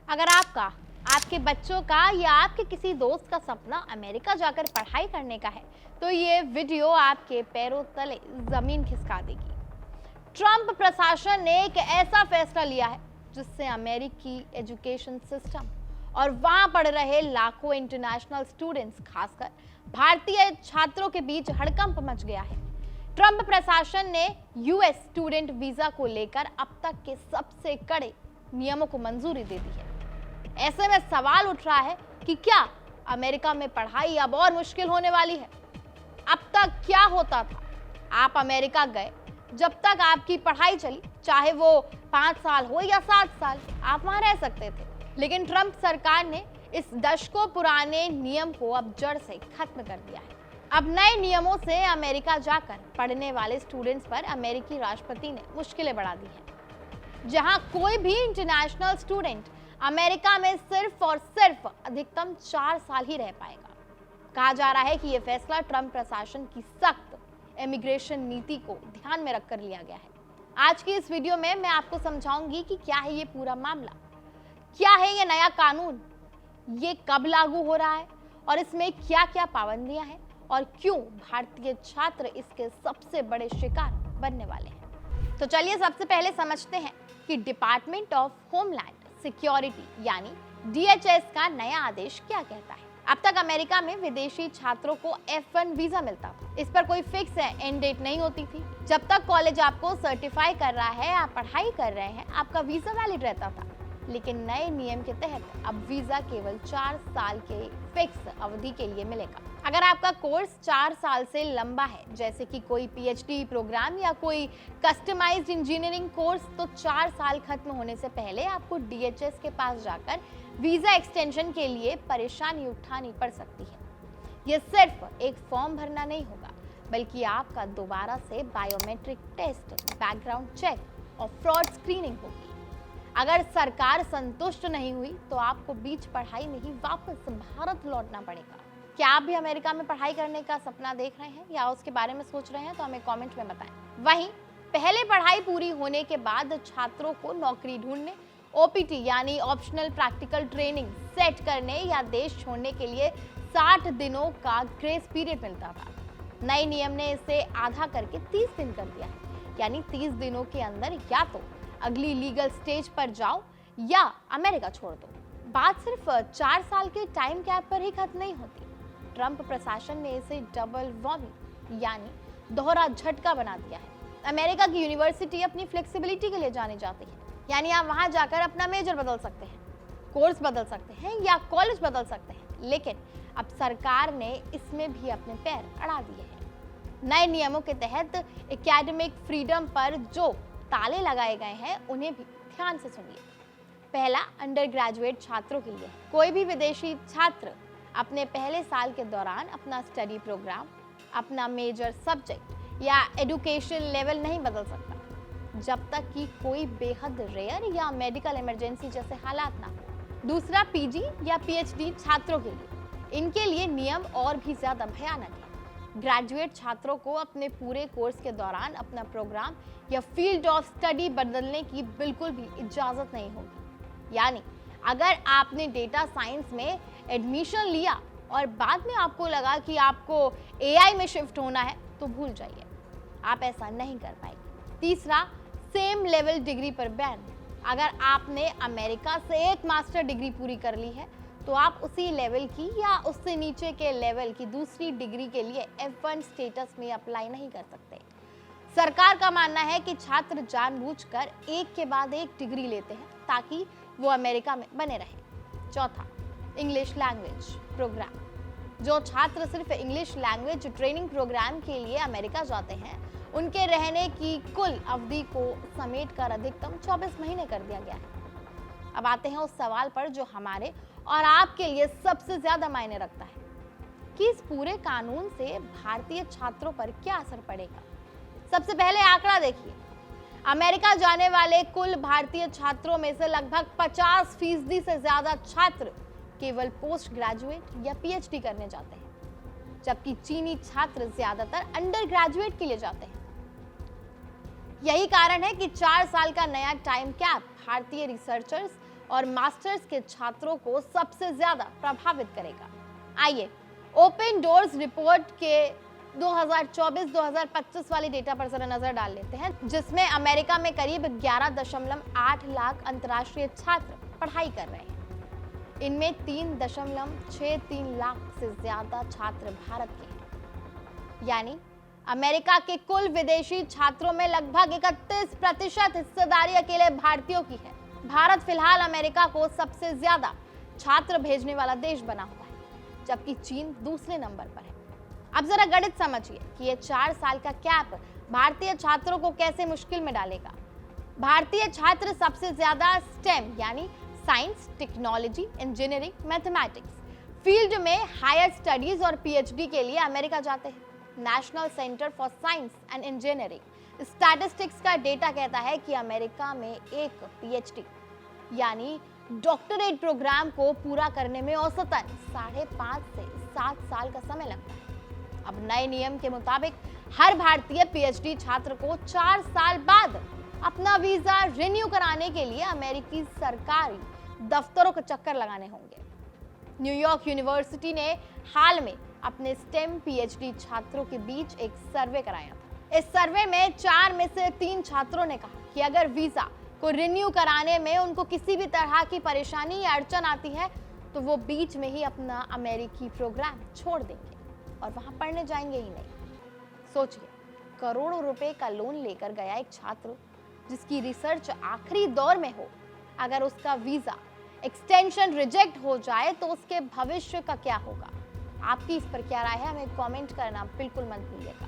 अगर आपका, आपके बच्चों का या आपके किसी दोस्त का सपना अमेरिका जाकर पढ़ाई करने का है, तो ये वीडियो आपके पैरों तले जमीन खिसका देगी। ट्रंप प्रशासन ने एक ऐसा फैसला लिया है जिससे अमेरिकी एजुकेशन सिस्टम और वहां पढ़ रहे लाखों इंटरनेशनल स्टूडेंट्स, खासकर भारतीय छात्रों के बीच हड़कंप मच गया है। ट्रंप प्रशासन ने यूएस स्टूडेंट वीजा को लेकर अब तक के सबसे कड़े नियमों को मंजूरी दे दी है। ऐसे में सवाल उठ रहा है कि क्या अमेरिका में पढ़ाई अब और मुश्किल होने वाली है? अब तक क्या होता था, आप अमेरिका गए, जब तक आपकी पढ़ाई चली, चाहे वो 5 साल हो या 7 साल, आप वहां रह सकते थे। लेकिन ट्रंप सरकार ने इस दशकों पुराने नियम को अब जड़ से खत्म कर दिया है। अब नए नियमों से अमेरिका जाकर पढ़ने वाले स्टूडेंट्स पर अमेरिकी राष्ट्रपति ने मुश्किलें बढ़ा दी हैं। जहां कोई भी इंटरनेशनल स्टूडेंट अमेरिका में सिर्फ और सिर्फ अधिकतम 4 साल ही रह पाएगा। कहा जा रहा है कि यह फैसला ट्रंप प्रशासन की सख्त इमिग्रेशन नीति को ध्यान में रखकर लिया गया है। आज की इस वीडियो में मैं आपको समझाऊंगी कि क्या है ये पूरा मामला, क्या है ये नया कानून, ये कब लागू हो रहा है और इसमें क्या क्या पाबंदियां हैं और क्यों भारतीय छात्र इसके सबसे बड़े शिकार बनने वाले हैं। तो चलिए सबसे पहले समझते हैं कि डिपार्टमेंट ऑफ होमलैंड सिक्योरिटी यानी DHS का नया आदेश क्या कहता है। अब तक अमेरिका में विदेशी छात्रों को F1 वीजा मिलता था। इस पर कोई फिक्स एंड डेट नहीं होती थी। जब तक कॉलेज आपको सर्टिफाई कर रहा है, आप पढ़ाई कर रहे हैं, आपका वीजा वैलिड रहता था। लेकिन नए नियम के तहत अब वीजा केवल 4 साल के फिक्स अवधि के लिए मिलेगा। अगर आपका कोर्स 4 साल से लंबा है, जैसे कि कोई PhD प्रोग्राम या कोई कस्टमाइज्ड इंजीनियरिंग कोर्स, तो 4 साल खत्म होने से पहले आपको DHS के पास जाकर वीजा एक्सटेंशन के लिए परेशानी उठानी पड़ सकती है। यह सिर्फ एक फॉर्म भरना नहीं होगा, बल्कि आपका दोबारा से बायोमेट्रिक टेस्ट, बैकग्राउंड चेक और फ्रॉड स्क्रीनिंग होगी। अगर सरकार संतुष्ट नहीं हुई तो आपको बीच पढ़ाई में ही वापस भारत लौटना पड़ेगा। क्या आप भी अमेरिका में पढ़ाई करने का सपना देख रहे हैं या उसके बारे में सोच रहे हैं, तो हमें कमेंट में बताएं। वहीं पहले पढ़ाई पूरी होने के बाद छात्रों को नौकरी ढूंढने, OPT यानी ऑप्शनल प्रैक्टिकल ट्रेनिंग सेट करने या देश छोड़ने के लिए 60 दिनों का ग्रेस पीरियड मिलता था। नए नियम ने इसे आधा करके 30 दिन कर दिया है, यानी 30 दिनों के अंदर या तो अगली लीगल स्टेज पर जाओ या अमेरिका छोड़ दो। बात सिर्फ 4 साल के टाइम गैप पर ही खत्म नहीं होती। ट्रंप प्रशासन ने इसे डबल वॉमी यानी दोहरा झटका बना दिया है। अमेरिका की यूनिवर्सिटी अपनी फ्लेक्सिबिलिटी के लिए जानी जाती है, यानी आप वहां जाकर अपना मेजर बदल सकते हैं, कोर्स बदल सकते हैं या कॉलेज बदल सकते हैं। लेकिन अब सरकार ने इसमें भी अपने पैर अड़ा दिए हैं। नए नियमों के तहत एकेडमिक फ्रीडम पर जो ताले लगाए गए हैं, उन्हें भी ध्यान से सुनिए। पहला अंडर ग्रेजुएट छात्रों के लिए, कोई भी विदेशी छात्र अपने पहले साल के दौरान अपना स्टडी प्रोग्राम, अपना मेजर सब्जेक्ट या एजुकेशन लेवल नहीं बदल सकता, जब तक कि कोई बेहद रेयर या मेडिकल इमरजेंसी जैसे हालात ना हो। दूसरा PG या PhD छात्रों के लिए, इनके लिए नियम और भी ज्यादा भयानक है। ग्रेजुएट छात्रों को अपने पूरे कोर्स के दौरान अपना प्रोग्राम या फील्ड ऑफ स्टडी बदलने की बिल्कुल भी इजाजत नहीं होगी। यानी अगर आपने डेटा साइंस में एडमिशन लिया और बाद में आपको लगा कि आपको AI में शिफ्ट होना है, तो भूल जाइए, आप ऐसा नहीं कर पाएंगे। तीसरा सेम लेवल डिग्री पर बैन। अगर आपने अमेरिका से एक मास्टर डिग्री पूरी कर ली है, तो आप उसी लेवल की या उससे नीचे के लेवल की दूसरी डिग्री के लिए F1 स्टेटस में अप्लाई नहीं कर सकते। सरकार का मानना है कि छात्र जानबूझकर एक के बाद एक डिग्री लेते हैं ताकि वो अमेरिका में बने रहें। चौथा इंग्लिश लैंग्वेज प्रोग्राम। जो छात्र सिर्फ इंग्लिश लैंग्वेज ट्रेनिंग प्रोग्राम के लिए अमेरिका जाते हैं, उनके रहने की कुल अवधि को समेटकर अधिकतम 24 महीने कर दिया गया है। अब आते हैं उस सवाल पर जो हमारे और आपके लिए सबसे ज्यादा मायने रखता है कि इस पूरे कानून से भारतीय छात्रों पर क्या असर पड़ेगा। सबसे पहले आंकड़ा देखिए, अमेरिका जाने वाले कुल भारतीय छात्रों में से लगभग 50% से ज्यादा छात्र केवल पोस्ट ग्रेजुएट या PhD करने जाते हैं, जबकि चीनी छात्र ज्यादातर अंडर ग्रेजुएट के लिए जाते हैं। यही कारण है कि 4 साल का नया टाइम कैप भारतीय रिसर्चर्स और मास्टर्स के छात्रों को सबसे ज्यादा प्रभावित करेगा। आइए ओपन डोर्स रिपोर्ट के 2024-2025 वाली डेटा पर जरा नजर डाल लेते हैं, जिसमें अमेरिका में करीब 11.8 लाख अंतर्राष्ट्रीय छात्र पढ़ाई कर रहे हैं। इनमें 3.63 लाख से ज्यादा छात्र भारत के हैं। यानी अमेरिका के कुल विदेशी छात्रों में लगभग 31% हिस्सेदारी अकेले भारतीयों की है। भारत फिलहाल अमेरिका को सबसे ज्यादा छात्र भेजने वाला देश बना हुआ है, जबकि चीन दूसरे नंबर पर है। अब जरा गणित समझिए कि ये 4 साल का कैप भारतीय छात्रों को कैसे मुश्किल में डालेगा। भारतीय छात्र सबसे ज्यादा स्टेम यानी science, technology, engineering, mathematics field में हायर स्टडीज और पीएचडी के लिए अमेरिका जाते हैं। National centre for science and engineering statistics का डेटा कहता है कि अमेरिका में एक पीएचडी यानी डॉक्टरेट प्रोग्राम को पूरा करने में औसतन 5.5 से 7 साल का समय लगता है। अब नए नियम के मुताबिक हर भारतीय पीएचडी छात्र को 4 साल बाद अपना वीजा रिन्यू कराने के लिए अमेरिकी सरकारी दफ्तरों के चक्कर लगाने होंगे। न्यूयॉर्क यूनिवर्सिटी ने हाल में अपने स्टेम पीएचडी छात्रों के बीच एक सर्वे कराया था। इस सर्वे में 4 में से 3 छात्रों ने कहा कि अगर वीजा को रिन्यू कराने में उनको किसी भी तरह की परेशानी या अड़चन आती है तो वो बीच में ही अपना अमेरिकी प्रोग्राम छोड़ देंगे और वहां पढ़ने जाएंगे ही नहीं। सोचिए, करोड़ों रुपए का लोन लेकर गया एक छात्र जिसकी रिसर्च आखिरी दौर में हो, अगर उसका वीजा एक्सटेंशन रिजेक्ट हो जाए तो उसके भविष्य का क्या होगा? आपकी इस पर क्या राय है? हमें कमेंट करना बिल्कुल मत भूलिएगा।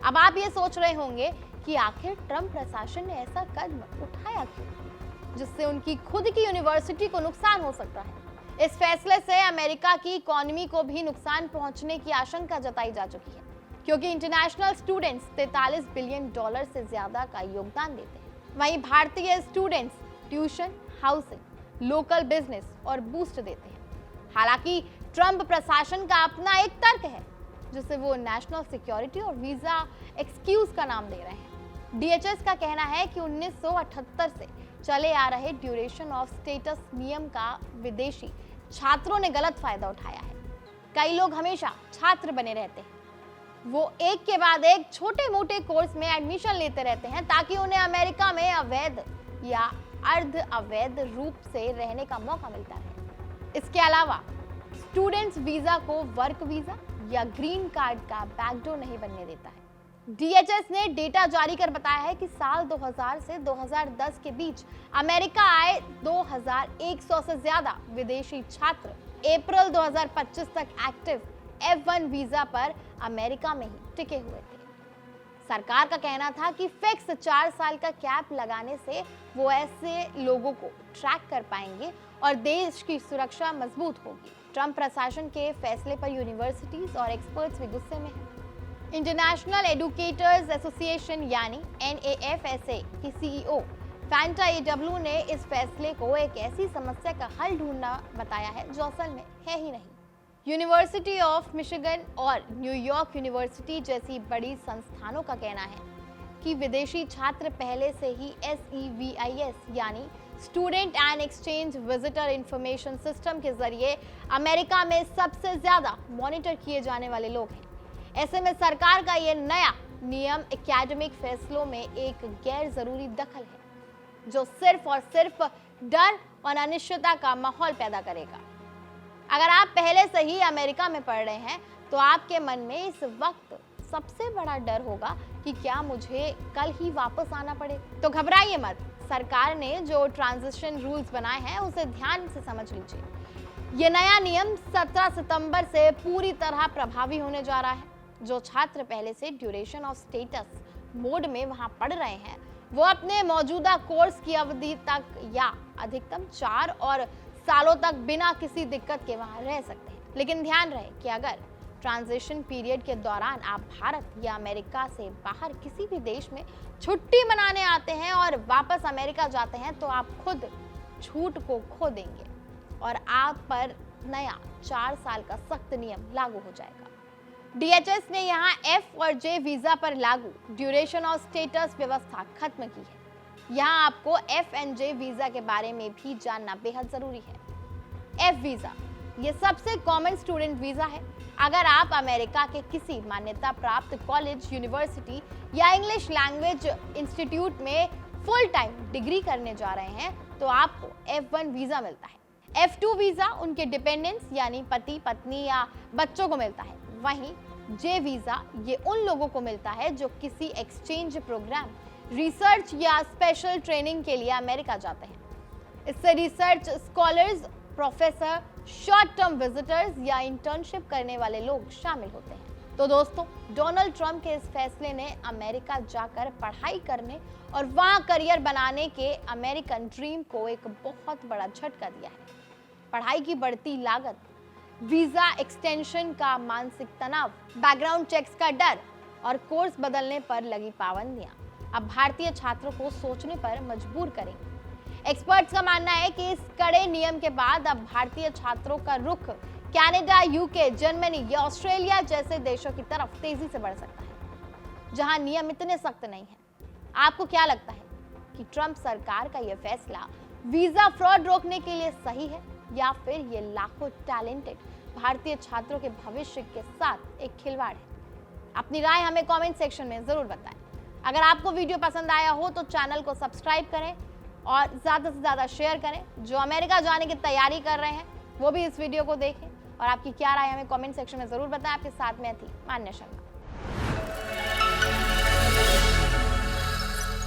अब आप ये सोच रहे होंगे कि आखिर ट्रंप प्रशासन ने ऐसा कदम उठाया क्यों, जिससे उनकी खुद की यूनिवर्सिटी को नुकसान हो सकता है। इस फैसले से अमेरिका की इकोनॉमी को भी नुकसान पहुंचने की आशंका जताई जा चुकी है, क्योंकि इंटरनेशनल स्टूडेंट्स $43 बिलियन से ज्यादा का योगदान देते हैं। वहीं भारतीय students tuition, housing, local business और बूस्ट देते हैं। हालांकि ट्रंप प्रशासन का अपना एक तर्क है, जिसे वो नेशनल सिक्योरिटी और वीजा एक्सक्यूज का नाम दे रहे हैं। डीएचएस का कहना है कि 1978 से चले आ रहे ड्यूरेशन ऑफ स्टेटस नियम का विदेशी छात्रों ने गलत फायदा उठाया है। कई लोग हमेशा छात्र बने रहते हैं। वो एक के बाद एक छोटे मोटे कोर्स में एडमिशन लेते रहते हैं ताकि उन्हें अमेरिका में अवैध या अर्ध अवैध रूप से रहने का मौका मिलता रहे। इसके अलावा स्टूडेंट्स वीजा को वर्क वीजा या ग्रीन कार्ड का बैकडोर नहीं बनने देता है। डीएचएस ने डेटा जारी कर बताया है कि साल 2000 से 2010 के बीच अमेरिका आए 2100 से ज्यादा विदेशी छात्र अप्रैल 2025 तक एक्टिव F1 वीजा पर अमेरिका में ही टिके हुए थे। सरकार का कहना था कि फिक्स 4 साल का कैप लगाने से वो ऐसे लोगों को ट्रैक कर पाएंगे और देश की सुरक्षा मजबूत होगी। ट्रंप प्रशासन के फैसले पर यूनिवर्सिटीज और एक्सपर्ट्स भी गुस्से में हैं। इंटरनेशनल एजुकेटर्स एसोसिएशन यानी NAFSA की CEO फैंटा AW ने इस फैसले को एक ऐसी समस्या का हल ढूंढना बताया है जो असल में है ही नहीं। यूनिवर्सिटी ऑफ मिशिगन और न्यूयॉर्क यूनिवर्सिटी जैसी बड़ी संस्थानों का कहना है कि विदेशी छात्र पहले से ही SEVIS यानी student and exchange visitor information system के जरिए अमेरिका में सबसे ज्यादा मॉनिटर किए जाने वाले लोग हैं। ऐसे में सरकार का ये नया नियम एकेडमिक फैसलों में एक गैर जरूरी दखल है, जो सिर्फ और सिर्फ डर और अनिश्चितता का माहौल पैदा करेगा। अगर आप पहले से ही अमेरिका में पढ़ रहे हैं तो आपके मन में इस वक्त सबसे बड़ा डर होगा कि क्या मुझे कल ही वापस आना पड़े। तो घबराइए मत, सरकार ने जो ट्रांजिशन रूल्स बनाए हैं उसे ध्यान से समझ लीजिए। ये नया नियम 17 सितंबर से पूरी तरह प्रभावी होने जा रहा है। जो छात्र पहले से ड्यूरेशन ऑफ स्टेटस मोड में वहां पढ़ रहे हैं वो अपने मौजूदा कोर्स की अवधि तक या अधिकतम 4 और सालों तक बिना किसी दिक्कत के वहां रह सकते हैं। लेकिन ध्यान रहे कि अगर ट्रांजिशन पीरियड के दौरान आप भारत या अमेरिका से बाहर किसी भी देश में छुट्टी मनाने आते हैं और वापस अमेरिका जाते हैं तो आप खुद छूट को खो देंगे और आप पर नया 4 साल का सख्त नियम लागू हो जाएगा। डीएचएस ने यहाँ F और J वीजा पर लागू ड्यूरेशन ऑफ स्टेटस व्यवस्था खत्म की है। यहाँ आपको F&J वीजा के बारे में भी जानना बेहद जरूरी है। F वीजा ये सबसे कॉमन स्टूडेंट वीजा है। अगर आप अमेरिका के किसी मान्यता प्राप्त कॉलेज, यूनिवर्सिटी या इंग्लिश लैंग्वेज इंस्टीट्यूट में फुल टाइम डिग्री करने जा रहे हैं तो आपको F1 वीजा मिलता है। F2 वीजा उनके डिपेंडेंट्स यानी पति, पत्नी या बच्चों को मिलता है। वहीं J वीजा ये उन लोगों को मिलता है जो किसी एक्सचेंज प्रोग्राम, रिसर्च या स्पेशल ट्रेनिंग के लिए अमेरिका जाते हैं। इससे research scholars, professor, short term visitors या इंटर्नशिप करने वाले लोग शामिल होते हैं। तो दोस्तों, डोनाल्ड ट्रंप के इस फैसले ने अमेरिका जाकर पढ़ाई करने और वहां करियर बनाने के अमेरिकन ड्रीम को एक बहुत बड़ा झटका दिया है। पढ़ाई की बढ़ती लागत, वीजा एक्सटेंशन का मानसिक तनाव, बैकग्राउंड चेक्स का डर और कोर्स बदलने पर लगी पाबंदियां अब भारतीय छात्रों को सोचने पर मजबूर करेंगी। एक्सपर्ट्स का मानना है कि इस कड़े नियम के बाद अब भारतीय छात्रों का रुख कनाडा, यूके, जर्मनी या ऑस्ट्रेलिया जैसे देशों की तरफ तेजी से बढ़ सकता है, जहां नियम इतने सख्त नहीं है। आपको क्या लगता है कि ट्रंप सरकार का यह फैसला वीजा फ्रॉड रोकने के लिए सही है या फिर ये लाखों टैलेंटेड भारतीय छात्रों के भविष्य के साथ एक खिलवाड़ है? अपनी राय हमें कमेंट सेक्शन में जरूर बताएं। अगर आपको वीडियो पसंद आया हो तो चैनल को सब्सक्राइब करें और ज़्यादा से ज़्यादा शेयर करें। जो अमेरिका जाने की तैयारी कर रहे हैं वो भी इस वीडियो को देखें और आपकी क्या राय हमें कमेंट सेक्शन में ज़रूर बताएं। आपके साथ में थी मान्या शर्मा।